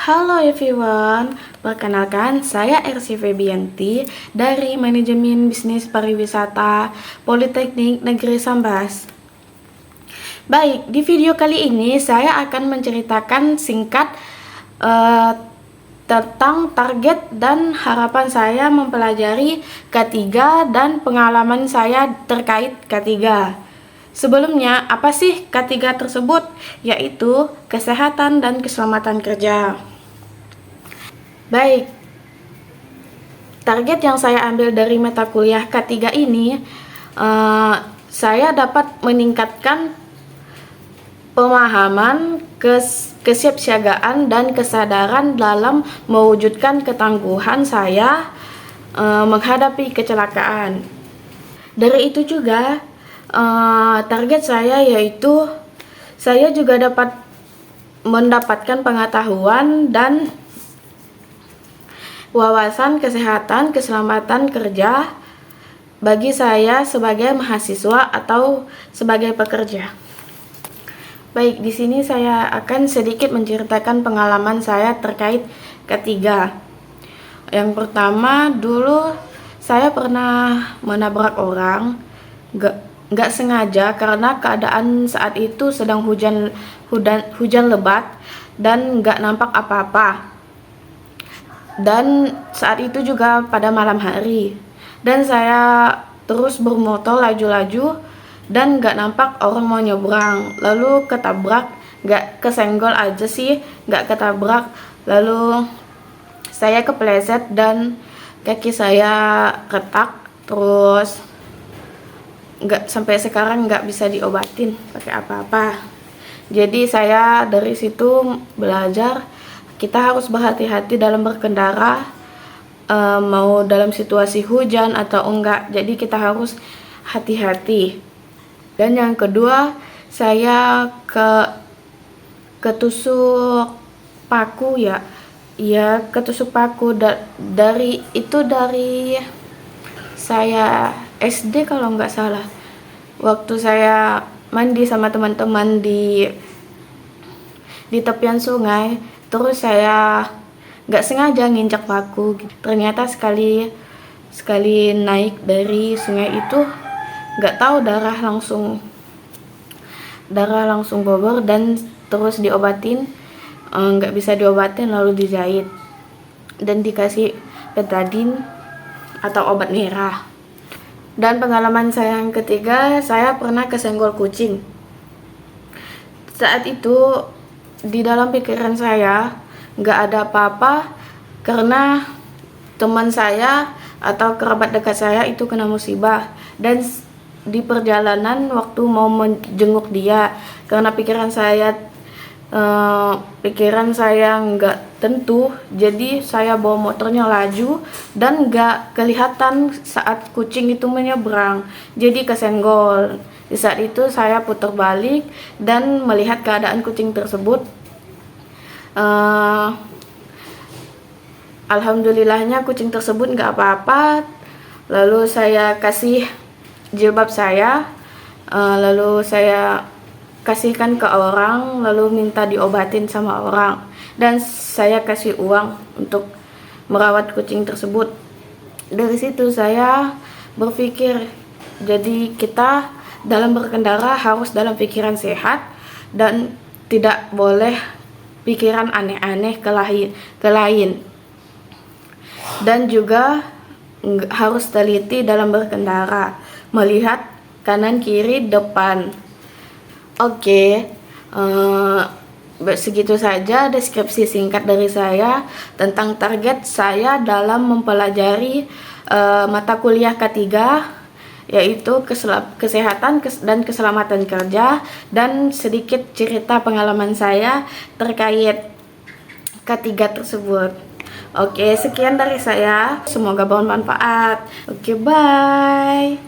Halo everyone, perkenalkan saya RC Febianti dari Manajemen Bisnis Pariwisata Politeknik Negeri Sambas. Baik, di video kali ini saya akan menceritakan singkat tentang target dan harapan saya mempelajari K3 dan pengalaman saya terkait K3. Sebelumnya, apa sih K3 tersebut? Yaitu kesehatan dan keselamatan kerja. Baik, target yang saya ambil dari mata kuliah K3 ini, saya dapat meningkatkan pemahaman, kesiapsiagaan, dan kesadaran dalam mewujudkan ketangguhan saya menghadapi kecelakaan. Dari itu juga, target saya yaitu saya juga dapat mendapatkan pengetahuan dan wawasan kesehatan keselamatan kerja bagi saya sebagai mahasiswa atau sebagai pekerja. Baik, di sini saya akan sedikit menceritakan pengalaman saya terkait K3. Yang pertama, dulu saya pernah menabrak orang, nggak sengaja karena keadaan saat itu sedang hujan lebat dan nggak nampak apa-apa. Dan saat itu juga pada malam hari, dan saya terus bermotor laju-laju dan nggak nampak orang mau nyebrang, lalu ketabrak, nggak kesenggol aja sih, nggak ketabrak, lalu saya kepleset dan kaki saya retak, terus nggak sampai sekarang nggak bisa diobatin pakai apa-apa. Jadi saya dari situ belajar kita harus berhati-hati dalam berkendara, mau dalam situasi hujan atau enggak, jadi kita harus hati-hati. Dan yang kedua, saya ketusuk paku ketusuk paku dari saya SD kalau nggak salah. Waktu saya mandi sama teman-teman di tepian sungai, terus saya nggak sengaja nginjak paku. Ternyata sekali naik dari sungai itu, nggak tahu darah langsung bobor dan terus diobatin, nggak bisa diobatin, lalu dijahit dan dikasih betadine atau obat merah. Dan pengalaman saya yang ketiga, saya pernah kesenggol kucing. Saat itu di dalam pikiran saya nggak ada apa-apa karena teman saya atau kerabat dekat saya itu kena musibah, dan di perjalanan waktu mau menjenguk dia, karena pikiran saya nggak tentu, jadi saya bawa motornya laju dan nggak kelihatan saat kucing itu menyeberang, jadi kesenggol. Di saat itu saya putar balik dan melihat keadaan kucing tersebut. Alhamdulillahnya kucing tersebut nggak apa-apa. Lalu saya kasih jilbab saya, lalu saya kasihkan ke orang, lalu minta diobatin sama orang, dan saya kasih uang untuk merawat kucing tersebut. Dari situ saya berpikir, jadi kita dalam berkendara harus dalam pikiran sehat dan tidak boleh pikiran aneh-aneh ke lain. Dan juga harus teliti dalam berkendara, melihat kanan kiri depan. Oke, segitu saja deskripsi singkat dari saya tentang target saya dalam mempelajari mata kuliah K3, yaitu kesehatan dan keselamatan kerja, dan sedikit cerita pengalaman saya terkait K3 tersebut. Oke, sekian dari saya. Semoga bermanfaat. Oke, bye.